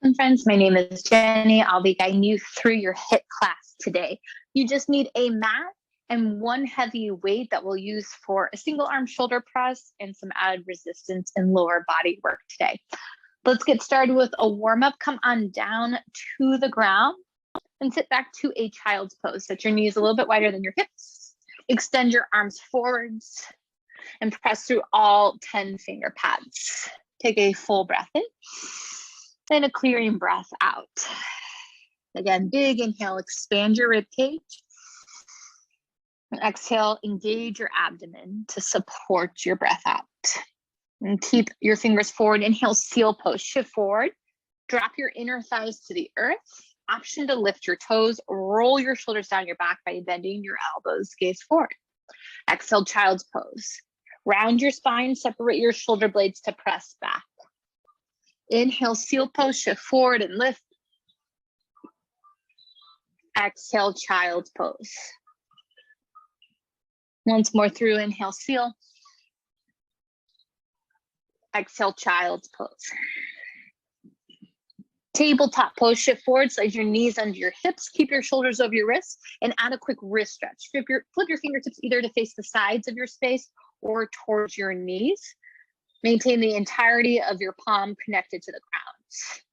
And friends, my name is Jenny. I'll be guiding you through your HIIT class today. You just need a mat and one heavy weight that we'll use for a single arm shoulder press and some added resistance and lower body work today. Let's get started with a warm up. Come on down to the ground and sit back to a child's pose. Set your knees a little bit wider than your hips. Extend your arms forwards and press through all 10 finger pads. Take a full breath in. Then a clearing breath out. Again, big inhale, expand your rib cage. And exhale, engage your abdomen to support your breath out. And keep your fingers forward. Inhale, seal pose, shift forward. Drop your inner thighs to the earth. Option to lift your toes, roll your shoulders down your back by bending your elbows, gaze forward. Exhale, child's pose. Round your spine, separate your shoulder blades to press back. Inhale, seal pose, shift forward and lift. Exhale, child's pose. Once more through, inhale, seal. Exhale, child's pose. Tabletop pose, shift forward, slide your knees under your hips, keep your shoulders over your wrists, and add a quick wrist stretch. Flip your fingertips either to face the sides of your space or towards your knees. Maintain the entirety of your palm connected to the ground.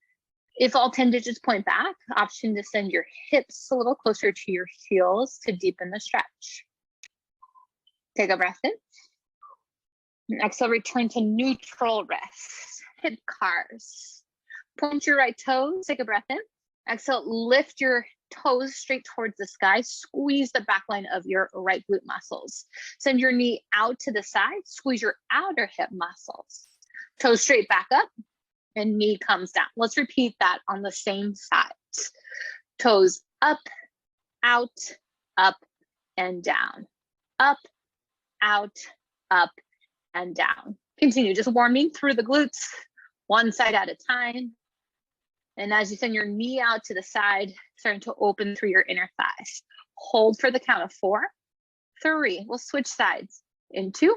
If all 10 digits point back, option to send your hips a little closer to your heels to deepen the stretch. Take a breath in. And exhale, return to neutral rest. Hip cars. Point your right toes, take a breath in. Exhale, lift your toes straight towards the sky. Squeeze the back line of your right glute muscles. Send your knee out to the side. Squeeze your outer hip muscles. Toes straight back up and knee comes down. Let's repeat that on the same side. Toes up, out, up, and down. Up, out, up, and down. Continue just warming through the glutes, one side at a time. And as you send your knee out to the side, starting to open through your inner thighs. Hold for the count of 4, 3. We'll switch sides in 2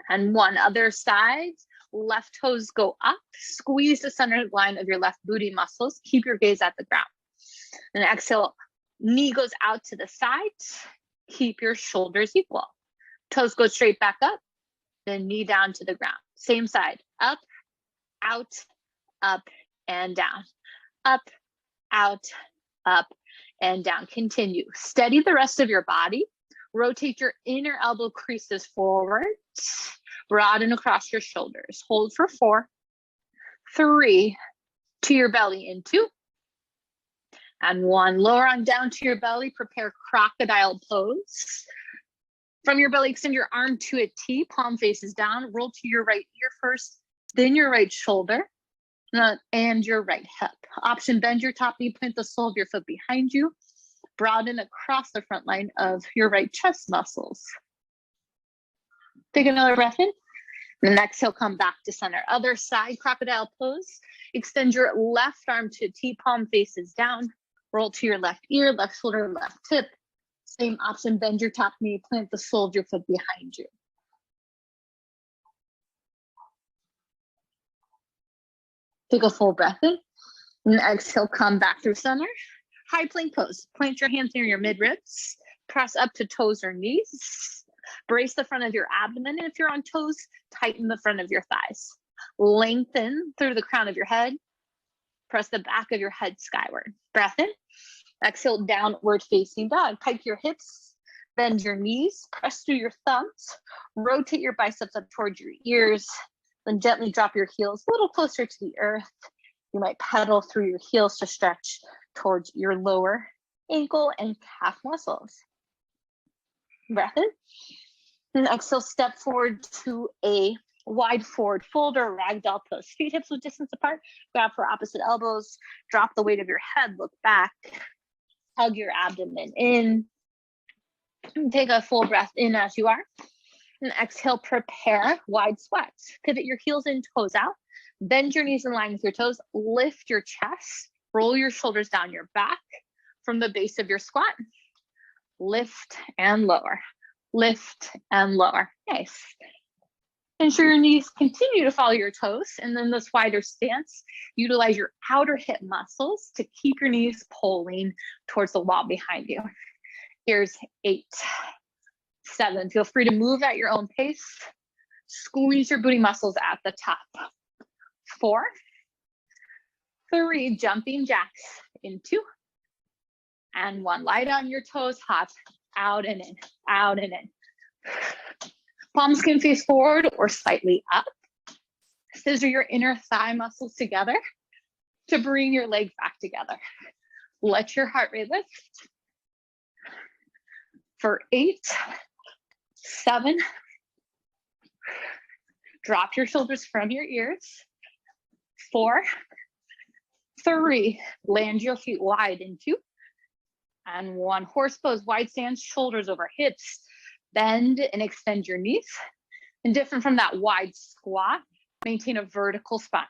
and 1. Other side, left toes go up. Squeeze the center line of your left booty muscles. Keep your gaze at the ground. And exhale, knee goes out to the side. Keep your shoulders equal. Toes go straight back up. Then knee down to the ground. Same side, up, out, up, and down. Up, out, up, and down. Continue. Steady the rest of your body. Rotate your inner elbow creases forward. Broaden across your shoulders. Hold for 4, 3, to your belly in 2, and 1. Lower on down to your belly. Prepare crocodile pose. From your belly, extend your arm to a T. Palm faces down. Roll to your right ear first, then your right shoulder. And your right hip. Option, bend your top knee, plant the sole of your foot behind you. Broaden across the front line of your right chest muscles. Take another breath in. And exhale, come back to center. Other side, crocodile pose. Extend your left arm to T, palm faces down. Roll to your left ear, left shoulder, left hip. Same option, bend your top knee, plant the sole of your foot behind you. Take a full breath in, and exhale, come back through center. High plank pose. Plant your hands near your mid-ribs. Press up to toes or knees. Brace the front of your abdomen. And if you're on toes, tighten the front of your thighs. Lengthen through the crown of your head. Press the back of your head skyward. Breath in. Exhale, downward facing dog. Pike your hips. Bend your knees. Press through your thumbs. Rotate your biceps up towards your ears. Then gently drop your heels a little closer to the earth. You might pedal through your heels to stretch towards your lower ankle and calf muscles. Breath in. And exhale, step forward to a wide forward fold or ragdoll pose. Feet hips width distance apart. Grab for opposite elbows. Drop the weight of your head. Look back. Hug your abdomen in. And take a full breath in as you are. And exhale, prepare wide squats. Pivot your heels in, toes out. Bend your knees in line with your toes. Lift your chest. Roll your shoulders down your back from the base of your squat. Lift and lower. Lift and lower. Nice. Ensure your knees continue to follow your toes, and then this wider stance, utilize your outer hip muscles to keep your knees pulling towards the wall behind you. Here's 8, 7. Feel free to move at your own pace. Squeeze your booty muscles at the top. 4, 3, jumping jacks in 2, and 1. Lie down your toes, hop out and in, out and in. Palms can face forward or slightly up. Scissor your inner thigh muscles together to bring your legs back together. Let your heart rate lift. For 8, 7, drop your shoulders from your ears. 4, 3, land your feet wide in 2, and 1. Horse pose, wide stance, shoulders over hips. Bend and extend your knees. And different from that wide squat, maintain a vertical spine.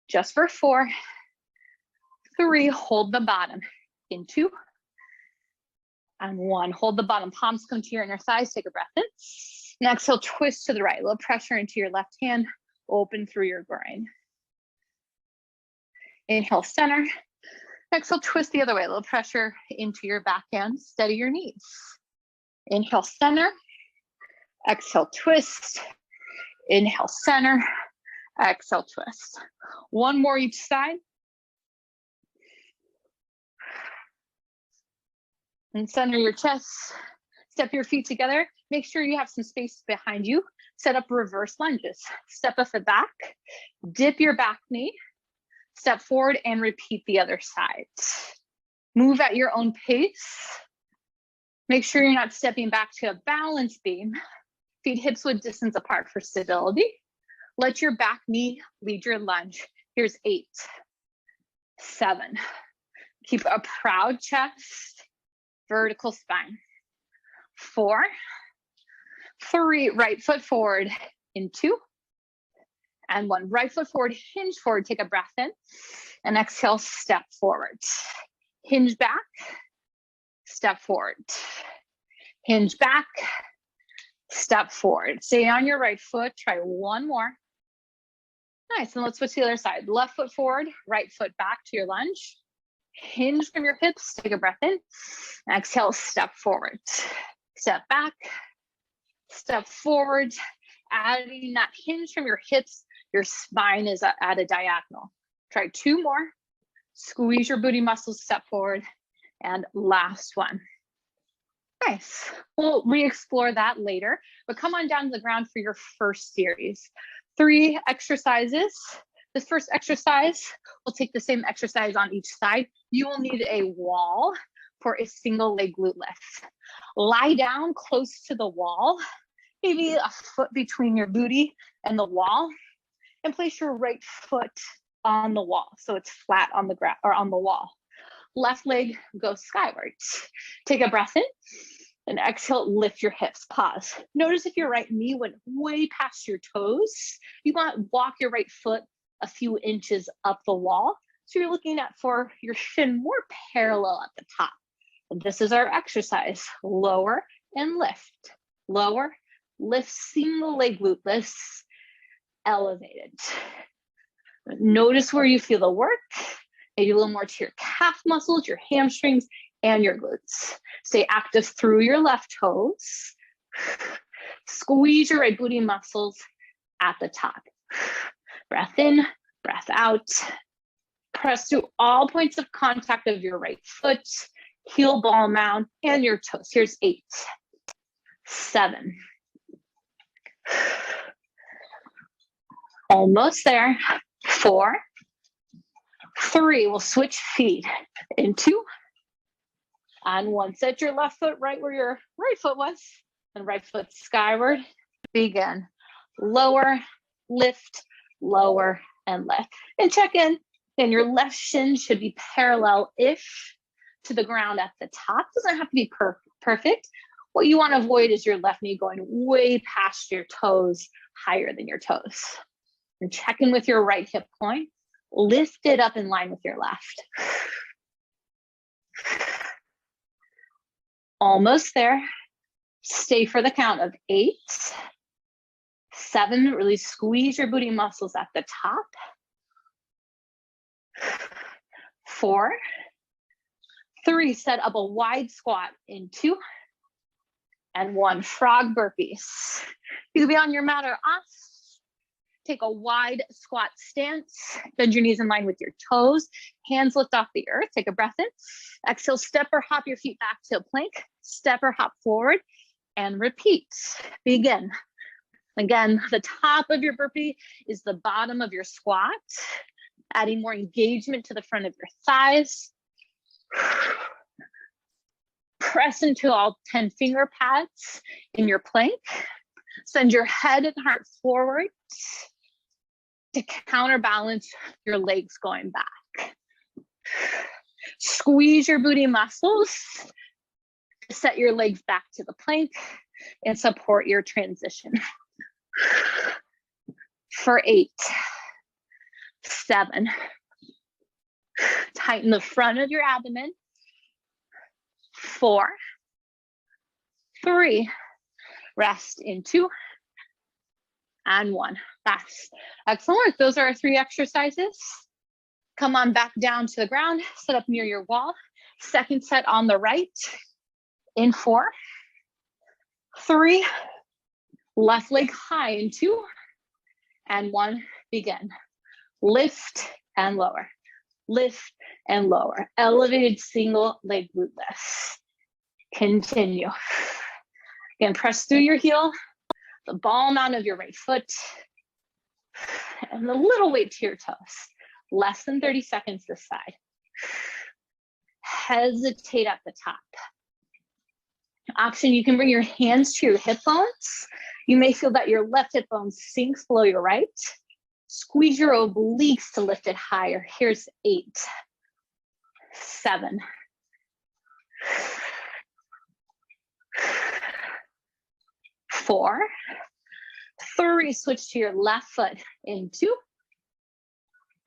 Just for 4, 3, hold the bottom in 2, and 1. Hold the bottom, palms come to your inner thighs, take a breath in. And exhale, twist to the right, a little pressure into your left hand, open through your groin. Inhale, center. Exhale, twist the other way, a little pressure into your back hand, steady your knees. Inhale, center. Exhale, twist. Inhale, center. Exhale, twist. 1 more each side. And center your chest. Step your feet together. Make sure you have some space behind you. Set up reverse lunges. Step off the back. Dip your back knee. Step forward and repeat the other side. Move at your own pace. Make sure you're not stepping back to a balance beam. Feet hips width distance apart for stability. Let your back knee lead your lunge. Here's 8, 7. Keep a proud chest, vertical spine. 4, 3, right foot forward in 2, and 1. Right foot forward, hinge forward, take a breath in, and exhale, step forward. Hinge back, step forward. Hinge back, step forward. Stay on your right foot, try 1 more. Nice, and let's switch to the other side. Left foot forward, right foot back to your lunge. Hinge from your hips, take a breath in. Exhale, step forward. Step back, step forward. Adding that hinge from your hips, your spine is at a diagonal. Try 2 more. Squeeze your booty muscles, step forward. And last one. Nice. We'll re-explore that later, but come on down to the ground for your first series. 3 exercises. This first exercise, we'll take the same exercise on each side. You will need a wall for a single leg glute lift. Lie down close to the wall, maybe a foot between your booty and the wall, and place your right foot on the wall so it's flat on the ground or on the wall. Left leg goes skyward. Take a breath in and exhale, lift your hips, pause. Notice if your right knee went way past your toes, you want to walk your right foot a few inches up the wall. So you're looking at for your shin more parallel at the top. And this is our exercise, lower and lift. Lower, lift, single leg glute lifts, elevated. Notice where you feel the work. Maybe a little more to your calf muscles, your hamstrings, and your glutes. Stay active through your left toes. Squeeze your right booty muscles at the top. Breath in, breath out. Press through all points of contact of your right foot, heel ball mound, and your toes. Here's 8, 7. Almost there. 4, 3. We'll switch feet in 2 and 1. Set your left foot right where your right foot was, and right foot skyward. Begin. Lower, lift, lower, and lift. And check in. And your left shin should be parallel-ish to the ground at the top. Doesn't have to be perfect. What you want to avoid is your left knee going way past your toes, higher than your toes. And check in with your right hip point. Lift it up in line with your left. Almost there. Stay for the count of 8, 7, really squeeze your booty muscles at the top. 4, 3, set up a wide squat in 2, and 1, frog burpees. You can be on your mat or off. Take a wide squat stance. Bend your knees in line with your toes. Hands lift off the earth. Take a breath in. Exhale, step or hop your feet back to a plank. Step or hop forward and repeat. Begin. Again, the top of your burpee is the bottom of your squat, adding more engagement to the front of your thighs. Press into all 10 finger pads in your plank. Send your head and heart forward to counterbalance your legs going back. Squeeze your booty muscles to set your legs back to the plank and support your transition. For 8, 7, tighten the front of your abdomen. 4, 3, rest in 2, and 1. That's excellent work. Those are our 3 exercises. Come on back down to the ground, sit up near your wall. Second set on the right in 4, 3, left leg high in 2, and 1, begin. Lift and lower, lift and lower. Elevated single leg glute lifts. Continue. Again, press through your heel, the ball mount of your right foot, and a little weight to your toes. Less than 30 seconds this side. Hesitate at the top. Option, you can bring your hands to your hip bones. You may feel that your left hip bone sinks below your right. Squeeze your obliques to lift it higher. Here's 8, 7, 4, 3, switch to your left foot in 2,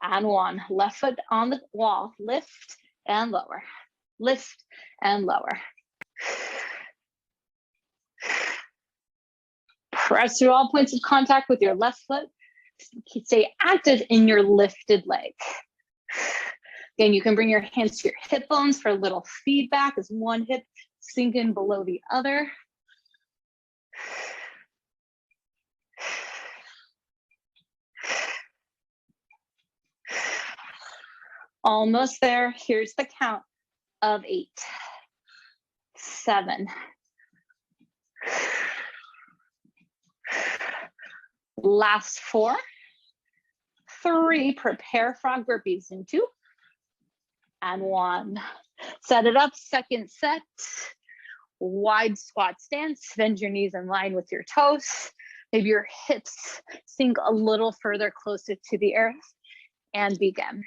and 1. Left foot on the wall, lift and lower, lift and lower. Press through all points of contact with your left foot. Stay active in your lifted leg. Again, you can bring your hands to your hip bones for a little feedback as one hip sink in below the other. Almost there. Here's the count of 8, 7, last 4, 3, prepare frog burpees in 2, and 1. Set it up, second set. Wide squat stance, bend your knees in line with your toes. Maybe your hips sink a little further closer to the earth, and begin.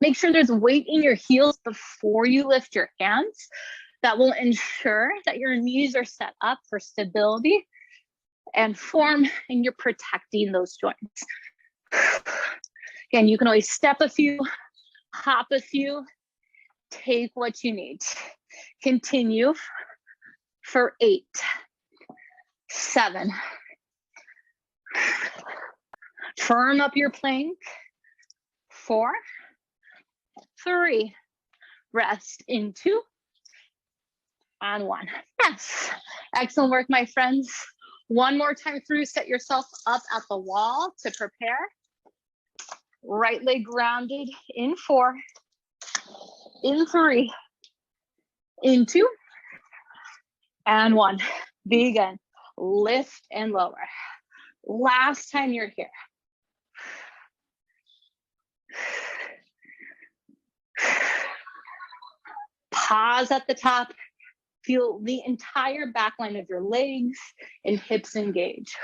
Make sure there's weight in your heels before you lift your hands. That will ensure that your knees are set up for stability and form, and you're protecting those joints. Again, you can always step a few, hop a few, take what you need. Continue for 8, 7. Firm up your plank. 4, 3, rest in 2, and 1. Yes, excellent work, my friends. One more time through, set yourself up at the wall to prepare. Right leg grounded in 4, in 3, in 2, and 1. Begin. Lift and lower. Last time you're here. Pause at the top. Feel the entire back line of your legs and hips engage.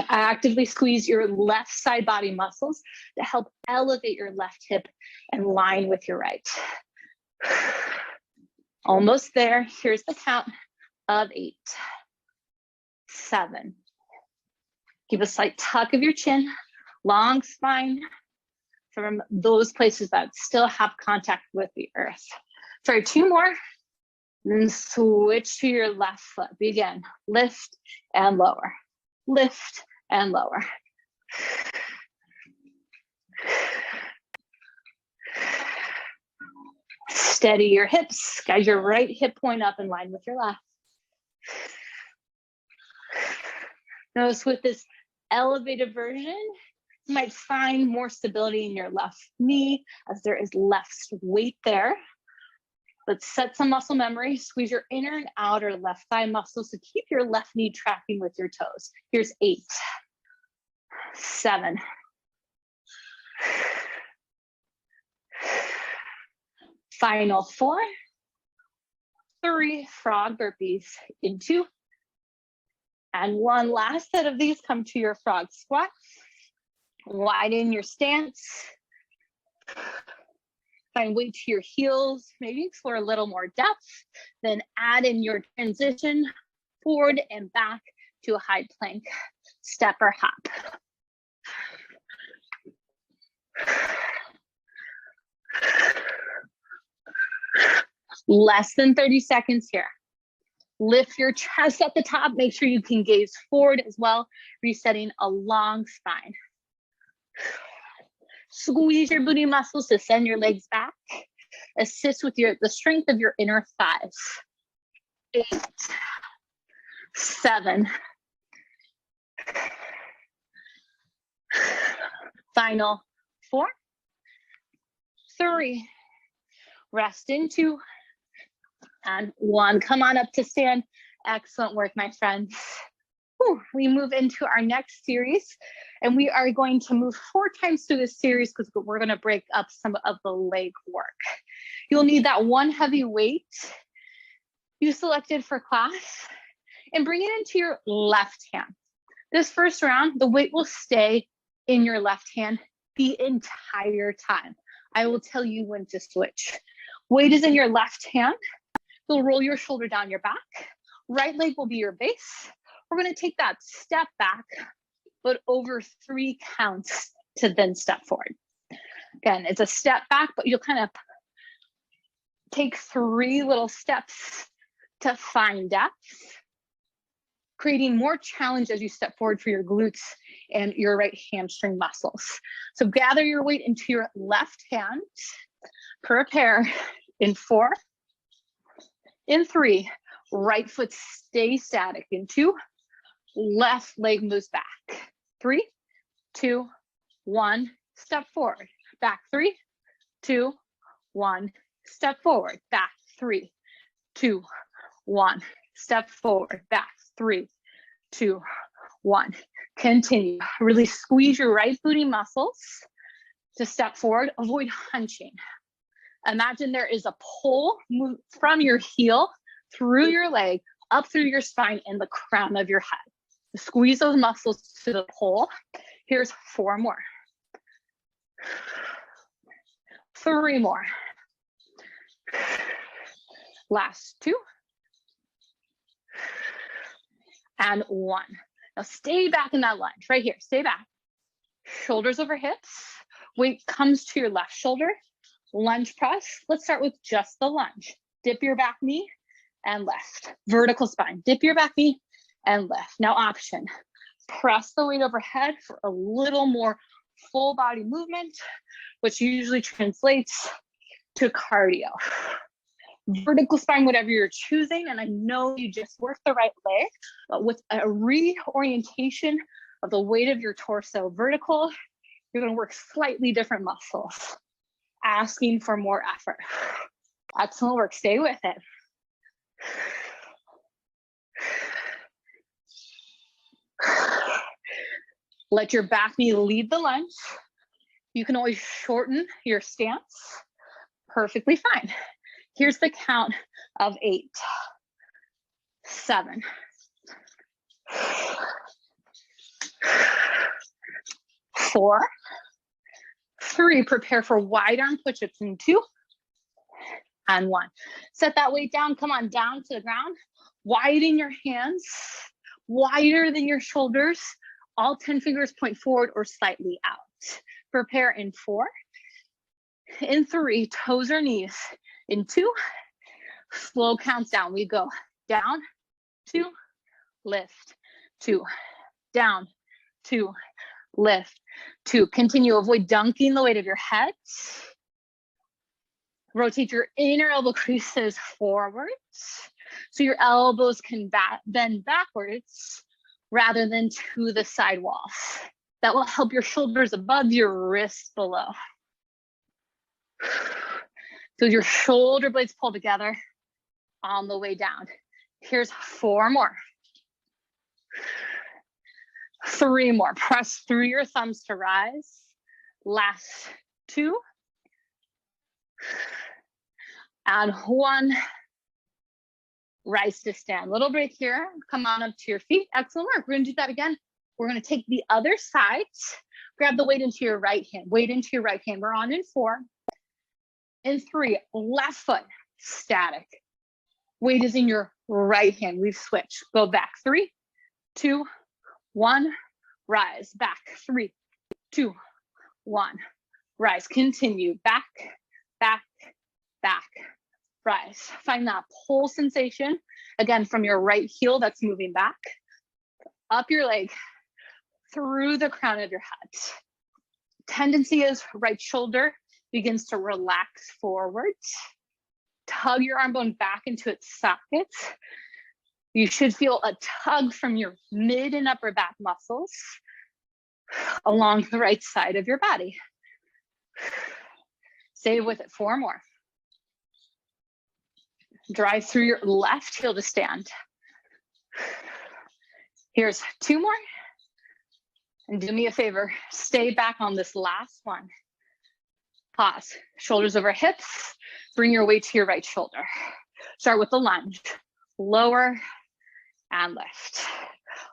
Actively squeeze your left side body muscles to help elevate your left hip and line with your right. Almost there. Here's the count of 8, 7. Give a slight tuck of your chin, long spine from those places that still have contact with the earth. Sorry, 2 more. Then switch to your left foot. Begin. Lift and lower. Lift and lower. Steady your hips. Guide your right hip point up in line with your left. Notice with this elevated version, you might find more stability in your left knee as there is less weight there. Let's set some muscle memory. Squeeze your inner and outer left thigh muscles to keep your left knee tracking with your toes. Here's 8, 7, 4, 3, frog burpees in 2, and 1. Last set of these. Come to your frog squat. Widen your stance. Find weight to your heels. Maybe explore a little more depth. Then add in your transition forward and back to a high plank, step or hop. Less than 30 seconds here. Lift your chest at the top. Make sure you can gaze forward as well, resetting a long spine. Squeeze your booty muscles to send your legs back. Assist with the strength of your inner thighs. 8, 7. Final 4, 3. Rest in 2. And 1. Come on up to stand. Excellent work, my friends. Whew. We move into our next series, and we are going to move 4 times through this series because we're going to break up some of the leg work. You'll need that one heavy weight you selected for class and bring it into your left hand. This first round, the weight will stay in your left hand the entire time. I will tell you when to switch. Weight is in your left hand. You'll roll your shoulder down your back. Right leg will be your base. We're going to take that step back, but over 3 counts to then step forward. Again, it's a step back, but you'll kind of take 3 little steps to find depth, creating more challenge as you step forward for your glutes and your right hamstring muscles. So gather your weight into your left hand. Prepare in 4, in 3, right foot stay static in 2, left leg moves back. 3, 2, 1, step forward. Back 3, 2, 1, step forward. Back 3, 2, 1, step forward. Back 3, 2, 1. Continue. Really squeeze your right booty muscles to step forward. Avoid hunching. Imagine there is a pull from your heel through your leg, up through your spine and the crown of your head. Squeeze those muscles to the pull. Here's 4 more. 3 more. Last 2. And 1. Now stay back in that lunge right here. Stay back. Shoulders over hips. Weight comes to your left shoulder. Lunge press. Let's start with just the lunge. Dip your back knee and lift. Vertical spine. Dip your back knee and lift. Now option. Press the weight overhead for a little more full body movement, which usually translates to cardio. Vertical spine, whatever you're choosing. And I know you just worked the right leg, but with a reorientation of the weight of your torso vertical, you're going to work slightly different muscles, asking for more effort. Excellent work. Stay with it. Let your back knee lead the lunge. You can always shorten your stance. Perfectly fine. Here's the count of 8, 7, 4, 3. Prepare for wide arm push-ups in 2, and 1. Set that weight down. Come on down to the ground. Widen your hands, wider than your shoulders. All 10 fingers point forward or slightly out. Prepare in 4, in 3, toes or knees, in 2, Slow counts down. We go down, 2, lift, 2, down, 2, lift, 2. Continue. Avoid dunking the weight of your head. Rotate your inner elbow creases forwards so your elbows can bend backwards rather than to the side walls. That will help your shoulders above, your wrists below. So your shoulder blades pull together on the way down. Here's 4 more. 3 more. Press through your thumbs to rise. Last 2. And 1. Rise to stand. Little break here. Come on up to your feet. Excellent work. We're going to do that again. We're going to take the other side. Grab the weight into your right hand. Weight into your right hand. We're on in 4. In 3. Left foot. Static. Weight is in your right hand. We've switched. Go back. 3, 2, 1. Rise. Back. 3, 2, 1. Rise. Continue. Back, back, back. Rise. Find that pull sensation, again, from your right heel that's moving back, up your leg, through the crown of your head. Tendency is right shoulder begins to relax forwards. Tug your arm bone back into its socket. You should feel a tug from your mid and upper back muscles along the right side of your body. Stay with it. 4 more. Drive through your left heel to stand. Here's 2 more. And do me a favor, stay back on this last one. Pause, shoulders over hips. Bring your weight to your right shoulder. Start with the lunge. Lower and lift.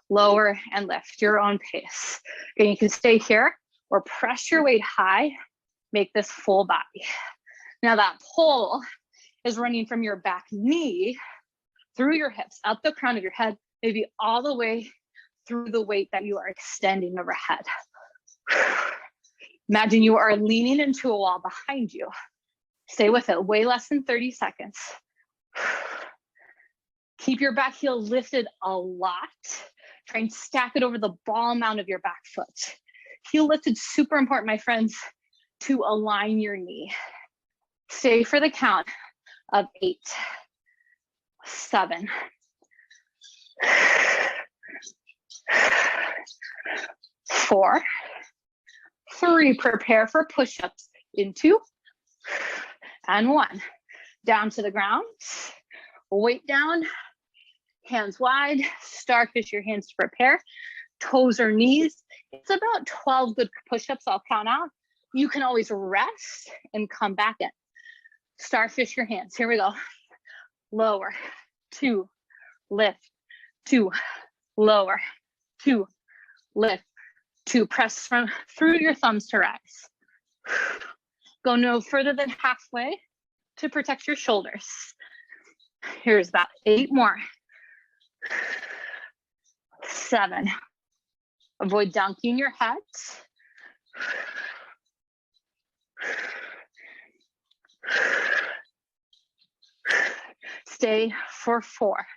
Lower and lift, your own pace. Okay, you can stay here or press your weight high. Make this full body. Now that pull is running from your back knee through your hips, up the crown of your head, maybe all the way through the weight that you are extending overhead. Imagine you are leaning into a wall behind you. Stay with it, way less than 30 seconds. Keep your back heel lifted a lot. Try and stack it over the ball mount of your back foot. Heel lifted, super important, my friends, to align your knee. Stay for the count of 8, 7, 4, 3. Prepare for push-ups in 2 and 1. Down to the ground, weight down, hands wide, starfish your hands to prepare, toes or knees. It's about 12 good push-ups, I'll count out. You can always rest and come back in. Starfish your hands. Here we go. Lower, 2, lift, 2, lower, 2, lift, 2. Press through your thumbs to rise. Go no further than halfway to protect your shoulders. Here's about 8 more. 7. Avoid dunking your head. 6. Stay for 4.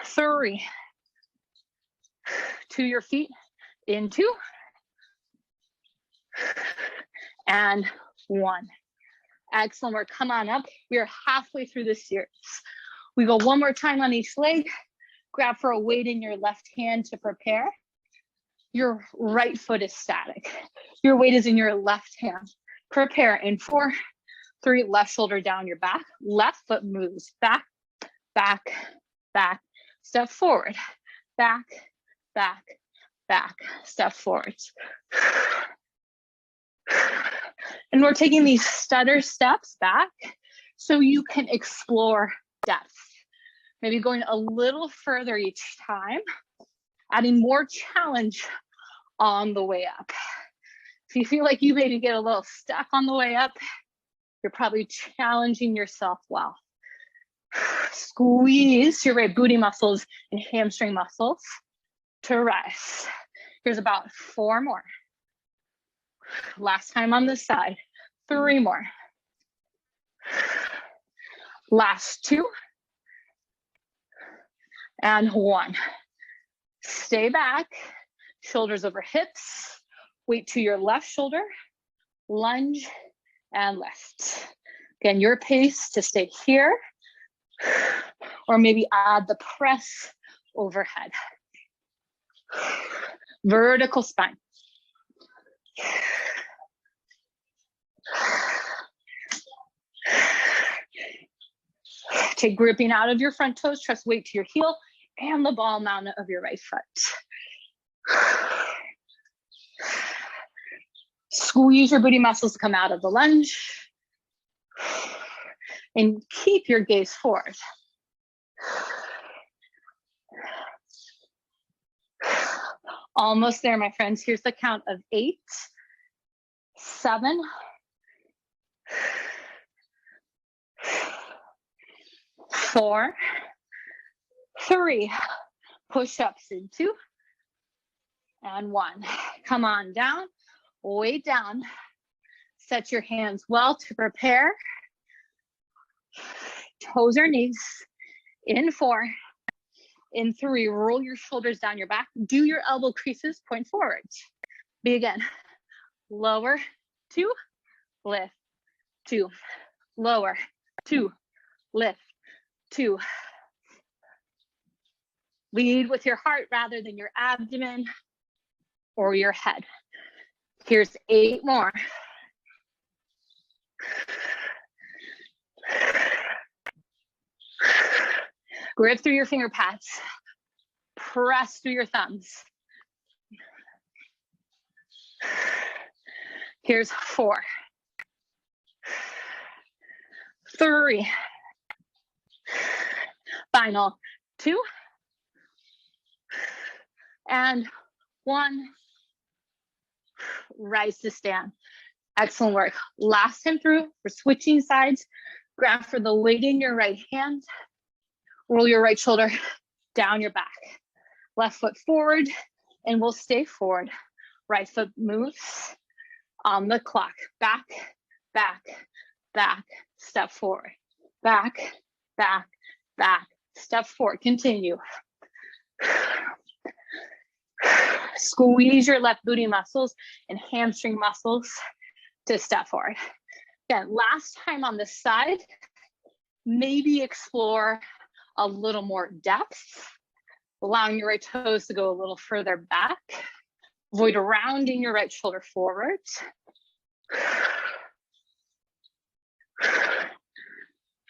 3. To your feet, in 2. And 1. Excellent work. Come on up. We are halfway through this series. We go one more time on each leg. Grab for a weight in your left hand to prepare. Your right foot is static. Your weight is in your left hand. Prepare in 4, 3, left shoulder down your back. Left foot moves back, back, back. Step forward, back, back, back. Step forward. And we're taking these stutter steps back so you can explore depth. Maybe going a little further each time, adding more challenge on the way up. If you feel like you maybe get a little stuck on the way up, you're probably challenging yourself well. Squeeze your right booty muscles and hamstring muscles to rise. Here's about 4 more. Last time on this side, 3 more. Last 2. And 1. Stay back, shoulders over hips. Weight to your left shoulder, lunge and lift. Again, your pace to stay here, or maybe add the press overhead. Vertical spine. Take gripping out of your front toes, trust weight to your heel and the ball mounted of your right foot. Squeeze your booty muscles to come out of the lunge and keep your gaze forward. Almost there, my friends. Here's the count of 8, 7, 4, 3, push-ups in 2, and 1. Come on down, weight down. Set your hands well to prepare. Toes or knees. In 4, in 3, roll your shoulders down your back. Do your elbow creases, point forward. Begin. Lower, 2, lift, 2, lower, 2, lift, 2. Lead with your heart rather than your abdomen or your head. Here's 8 more. Grip through your finger pads. Press through your thumbs. Here's 4, 3. Final 2. And 1. Rise to stand. Excellent work. Last time through, we're switching sides. Grab for the weight in your right hand. Roll your right shoulder down your back. Left foot forward, and we'll stay forward. Right foot moves on the clock. Back, back, back, step forward. Back, back, back, step forward. Continue. Squeeze your left booty muscles and hamstring muscles to step forward. Again, last time on this side, maybe explore a little more depth, allowing your right toes to go a little further back. Avoid rounding your right shoulder forward.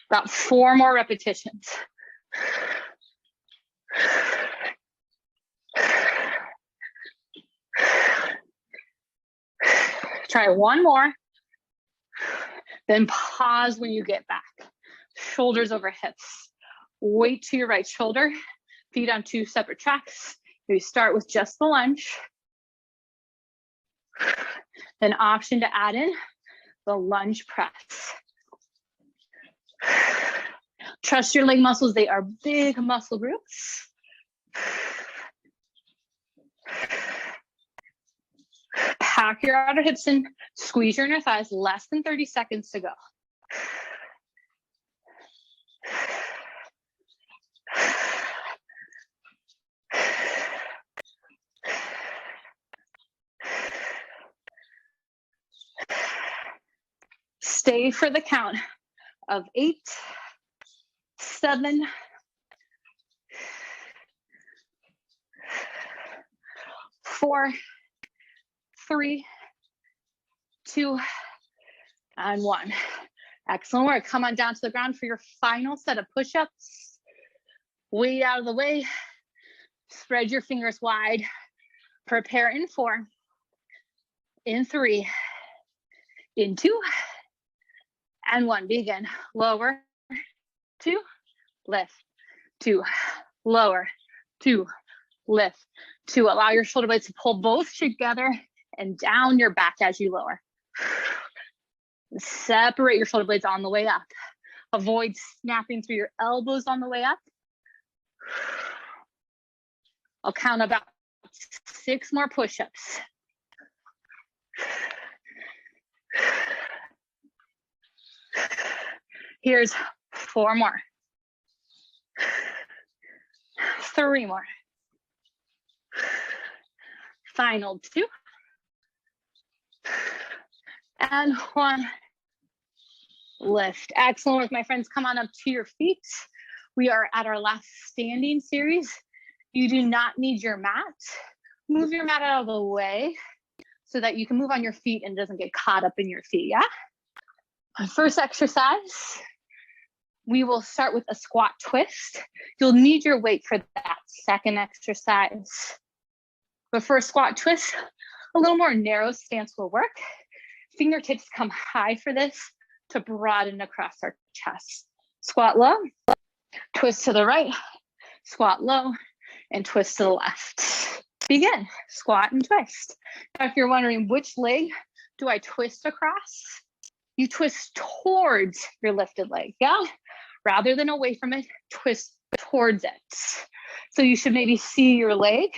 About 4 more repetitions. Try 1 more. Then pause when you get back. Shoulders over hips. Weight to your right shoulder. Feet on 2 separate tracks. We start with just the lunge. Then option to add in the lunge press. Trust your leg muscles. They are big muscle groups. Pack your outer hips in, squeeze your inner thighs, less than 30 seconds to go. Stay for the count of 8, 7, 4, 3, 2, and 1. Excellent work. Come on down to the ground for your final set of push-ups. Weight out of the way. Spread your fingers wide. Prepare in 4, in 3, in 2, and 1. Begin. Lower, 2, lift, 2, lower, 2, lift, 2. Allow your shoulder blades to pull both together and down your back as you lower. Separate your shoulder blades on the way up. Avoid snapping through your elbows on the way up. I'll count about 6 more push-ups. Here's 4 more. 3 more. Final 2. And 1. Lift. Excellent work, my friends. Come on up to your feet. We are at our last standing series. You do not need your mat. Move your mat out of the way so that you can move on your feet and it doesn't get caught up in your feet, yeah? First exercise, we will start with a squat twist. You'll need your weight for that second exercise. But for a squat twist, a little more narrow stance will work. Fingertips come high for this to broaden across our chest. Squat low, twist to the right, squat low, and twist to the left. Begin, squat and twist. Now, if you're wondering which leg do I twist across, you twist towards your lifted leg, yeah? Rather than away from it, twist towards it. So you should maybe see your leg.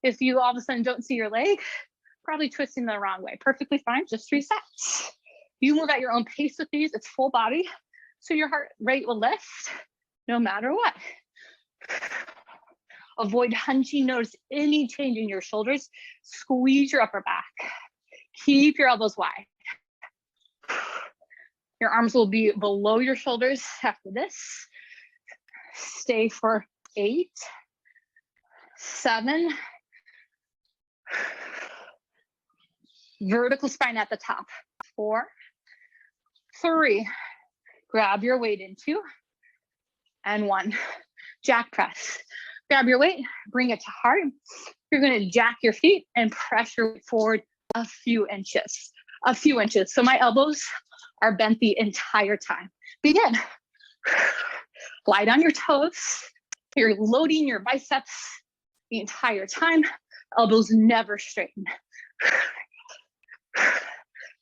If you all of a sudden don't see your leg, probably twisting the wrong way. Perfectly fine, just reset. You move at your own pace with these, it's full body, so your heart rate will lift no matter what. Avoid hunching, notice any change in your shoulders. Squeeze your upper back. Keep your elbows wide. Your arms will be below your shoulders after this. Stay for 8, 7. Vertical spine at the top. 4, 3. Grab your weight into. And 1. Jack press. Grab your weight, bring it to heart. You're going to jack your feet and press your weight forward a few inches. A few inches. So my elbows are bent the entire time. Begin. Glide on your toes. You're loading your biceps the entire time. Elbows never straighten.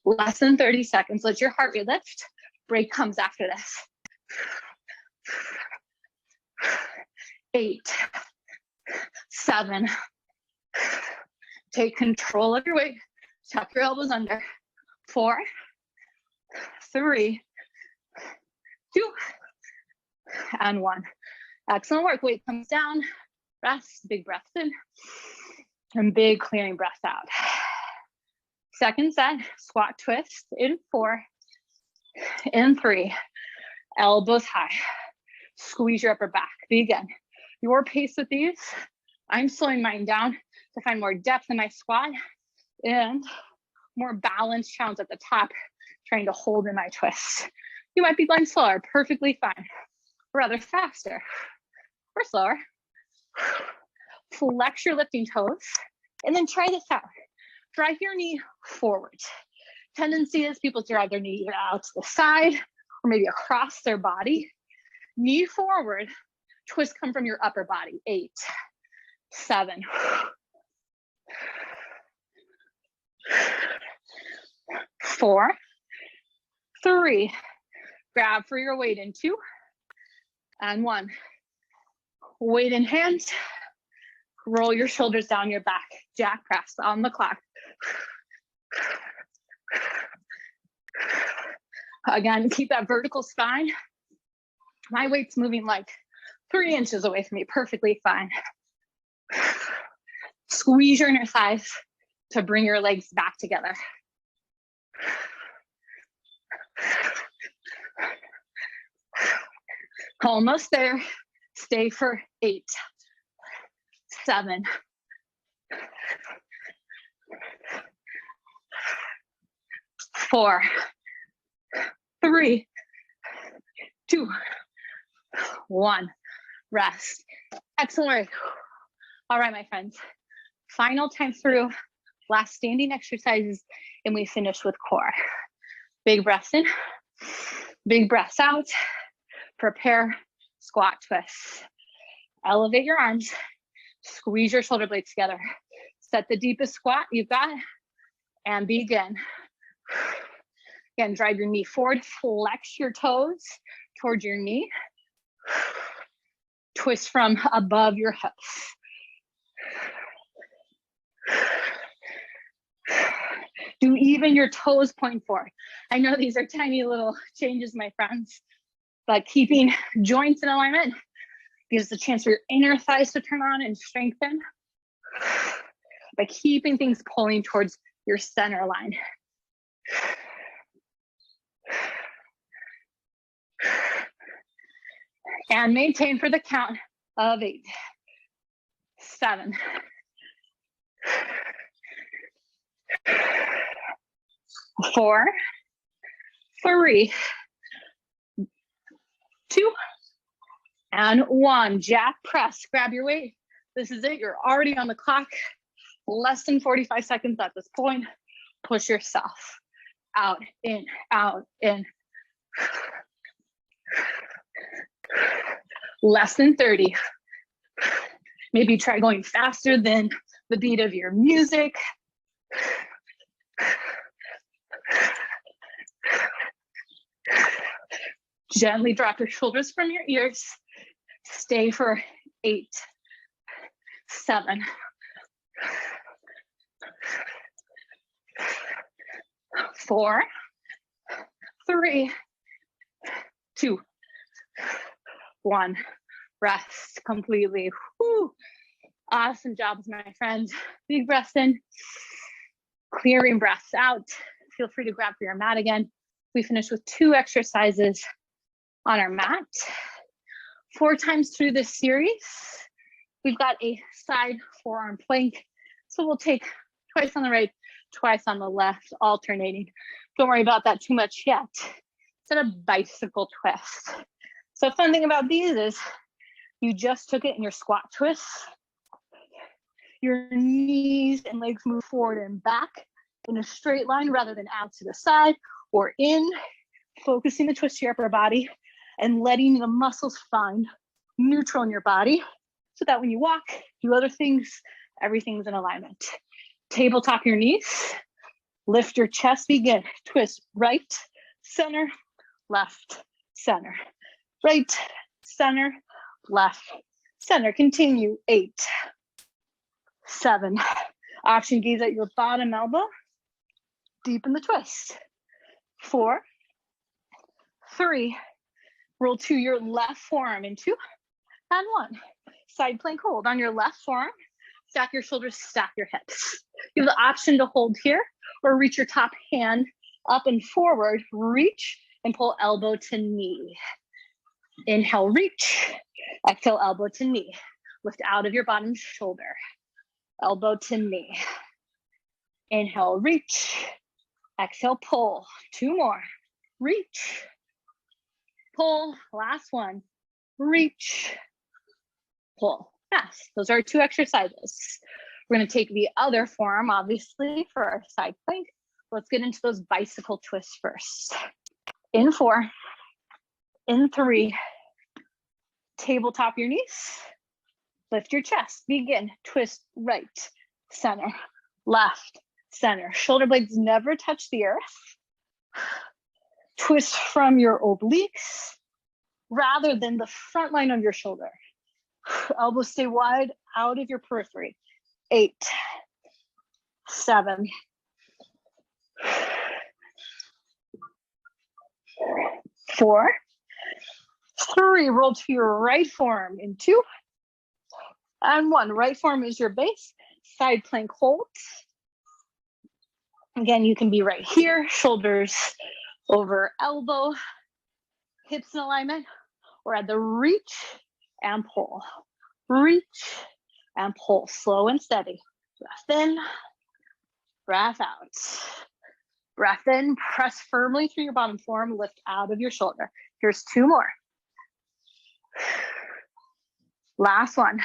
Less than 30 seconds. Let your heart rate lift. Break comes after this. 8, 7. Take control of your weight. Tuck your elbows under. 4, 3, 2, and 1. Excellent work. Weight comes down. Rest. Big breath in. And big clearing breath out. Second set. Squat twist in 4. In 3. Elbows high. Squeeze your upper back. Begin. Your pace with these. I'm slowing mine down to find more depth in my squat and more balanced challenge at the top, trying to hold in my twist. You might be going slower, perfectly fine. Or rather faster or slower. Flex your lifting toes and then try this out. Drive your knee forward. Tendency is people drive their knee out to the side or maybe across their body. Knee forward, twist come from your upper body. 8, 7. 4, 3. Grab for your weight in 2 and 1. Weight in hand. Roll your shoulders down your back. Jack press on the clock. Again, keep that vertical spine. My weight's moving like 3 inches away from me, perfectly fine. Squeeze your inner thighs to bring your legs back together. Almost there. Stay for 8, 7. 4, 3, 2, 1. Rest. Excellent work. All right, my friends. Final time through. Last standing exercises, and we finish with core. Big breaths in, big breaths out. Prepare squat twists. Elevate your arms. Squeeze your shoulder blades together. Set the deepest squat you've got, and begin. Again, drive your knee forward. Flex your toes towards your knee. Twist from above your hips. Do even your toes point forward. I know these are tiny little changes, my friends, But keeping joints in alignment gives the chance for your inner thighs to turn on and strengthen by keeping things pulling towards your center line. And maintain for the count of 8, 7, 4, 3, 2, and 1. Jack press, grab your weight. This is it, you're already on the clock. Less than 45 seconds at this point. Push yourself out, in, out, in. Less than 30. Maybe try going faster than the beat of your music. Gently drop your shoulders from your ears. Stay for 8, 7, 4, 3, 2, 1. Rest completely. Whew. Awesome jobs, my friends. Big breaths in, clearing breaths out. Feel free to grab for your mat again. We finish with 2 exercises on our mat. 4 times through this series, we've got a side forearm plank. So we'll take twice on the right, twice on the left, alternating. Don't worry about that too much yet. It's a bicycle twist. So fun thing about these is you just took it in your squat twist. Your knees and legs move forward and back in a straight line rather than out to the side or in, focusing the twist to your upper body and letting the muscles find neutral in your body so that when you walk, do other things, everything's in alignment. Tabletop your knees, lift your chest, begin. Twist right, center, left, center. Right, center, left, center. Continue. 8, 7. Option gaze at your bottom elbow. Deepen the twist. 4, 3. Roll to your left forearm in 2, and 1. Side plank hold on your left forearm. Stack your shoulders, stack your hips. You have the option to hold here or reach your top hand up and forward. Reach and pull elbow to knee. Inhale, reach. Exhale, elbow to knee. Lift out of your bottom shoulder. Elbow to knee. Inhale, reach. Exhale, pull. 2 more. Reach. Pull. Last one. Reach. Pull. Yes, those are 2 exercises. We're going to take the other forearm, obviously, for our side plank. Let's get into those bicycle twists first. In 4. In 3, tabletop your knees, lift your chest, begin, twist right, center, left, center. Shoulder blades never touch the earth. Twist from your obliques rather than the front line of your shoulder. Elbows stay wide out of your periphery. 8, 7, 4, 3, roll to your right forearm in 2, and 1. Right forearm is your base, side plank hold. Again, you can be right here, shoulders over elbow, hips in alignment, or at the reach and pull. Reach and pull, slow and steady. Breath in, breath out. Breath in, press firmly through your bottom forearm, lift out of your shoulder. Here's 2 more. Last one.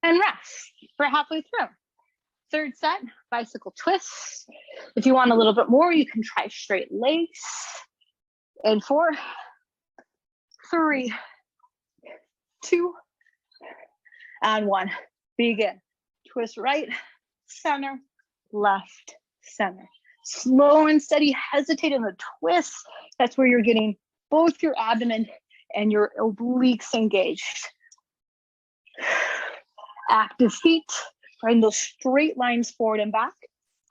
And rest for halfway through. 3rd set, bicycle twists. If you want a little bit more, you can try straight legs. And 4, 3, 2, and 1. Begin. Twist right, center, left, center. Slow and steady, hesitate in the twist. That's where you're getting both your abdomen and your obliques engaged. Active feet, right in those straight lines forward and back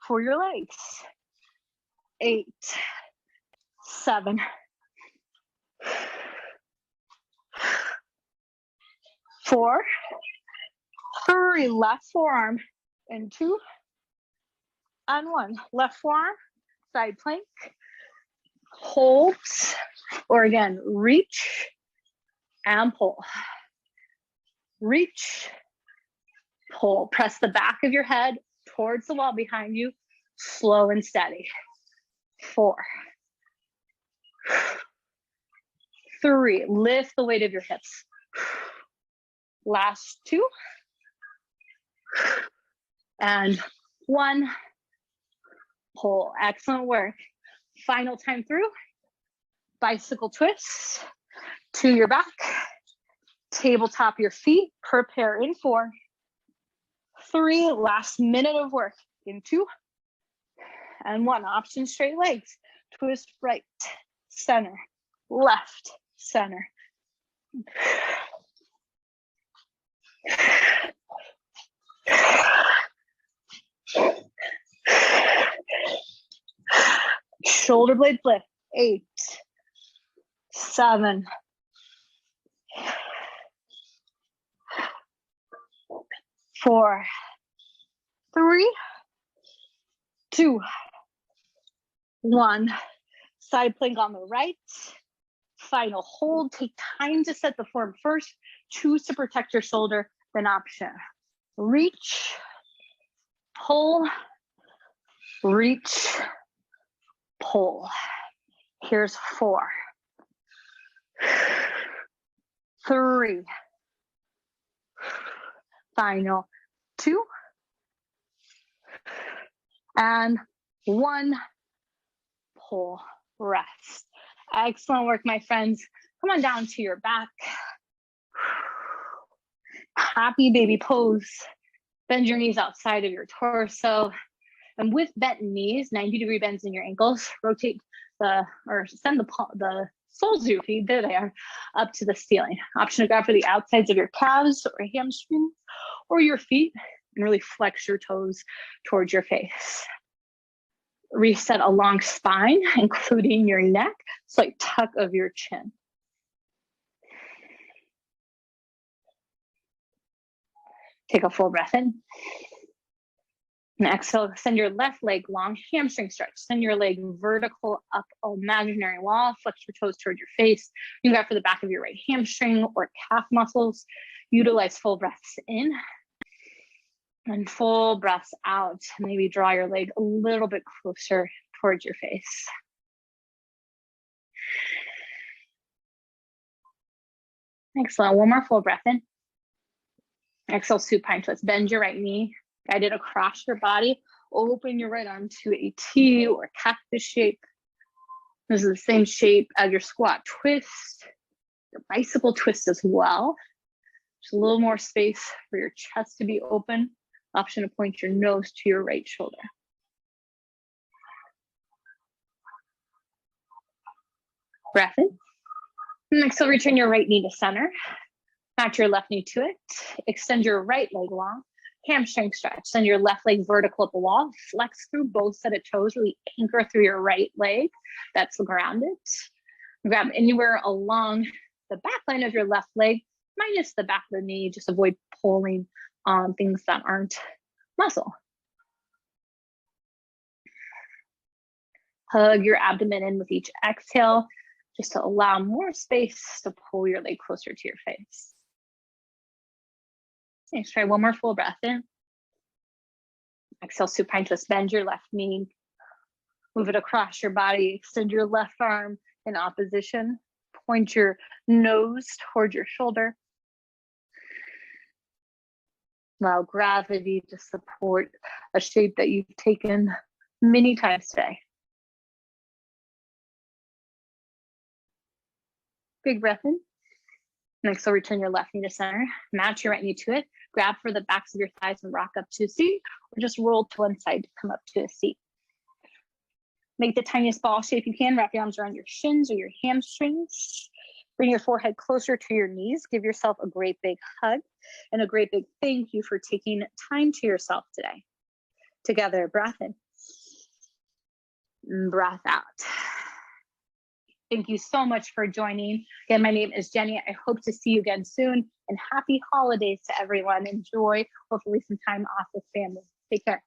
for your legs. 8, 7, 4, 3, left forearm, and 2, and 1. Left forearm, side plank, hold, or again, reach and pull. Reach, pull. Press the back of your head towards the wall behind you, slow and steady. 4, 3, lift the weight of your hips. Last 2, and 1, pull. Excellent work. Final time through, bicycle twists to your back, tabletop your feet, prepare in 4, 3, last minute of work in 2, and 1. Option straight legs, twist right, center, left, center. Shoulder blades lift, 8, 7, 4, 3, 2, 1. Side plank on the right. Final hold. Take time to set the form first. Choose to protect your shoulder, then option. Reach, pull, reach, pull. Here's 4, 3, final 2, and 1. Pull, rest. Excellent work, my friends. Come on down to your back. Happy baby pose. Bend your knees outside of your torso. And with bent knees, 90-degree bends in your ankles, rotate send the soles of your feet, there they are, up to the ceiling. Option to grab for the outsides of your calves or hamstrings or your feet, and really flex your toes towards your face. Reset a long spine, including your neck, slight tuck of your chin. Take a full breath in. And exhale, send your left leg long, hamstring stretch. Send your leg vertical up imaginary wall. Flex your toes toward your face. You can grab for the back of your right hamstring or calf muscles. Utilize full breaths in and full breaths out. Maybe draw your leg a little bit closer towards your face. Excellent. One more full breath in. Exhale, supine twist. Bend your right knee. Guide it across your body. Open your right arm to a T or cactus shape. This is the same shape as your squat twist, your bicycle twist as well. Just a little more space for your chest to be open. Option to point your nose to your right shoulder. Breath in. Next, you'll return your right knee to center. Match your left knee to it. Extend your right leg long. Hamstring stretch. Send your left leg vertical up the wall. Flex through both set of toes. Really anchor through your right leg. That's grounded. Grab anywhere along the back line of your left leg, minus the back of the knee. Just avoid pulling on things that aren't muscle. Hug your abdomen in with each exhale, just to allow more space to pull your leg closer to your face. Let's try one more full breath in. Exhale, supine twist. Bend your left knee. Move it across your body. Extend your left arm in opposition. Point your nose towards your shoulder. Allow gravity to support a shape that you've taken many times today. Big breath in. Next, so return your left knee to center. Match your right knee to it. Grab for the backs of your thighs and rock up to a seat, or just roll to one side to come up to a seat. Make the tiniest ball shape you can. Wrap your arms around your shins or your hamstrings. Bring your forehead closer to your knees. Give yourself a great big hug and a great big thank you for taking time to yourself today. Together, breath in, breath out. Thank you so much for joining. Again, my name is Jenny. I hope to see you again soon. and happy holidays to everyone. Enjoy hopefully some time off with family. Take care.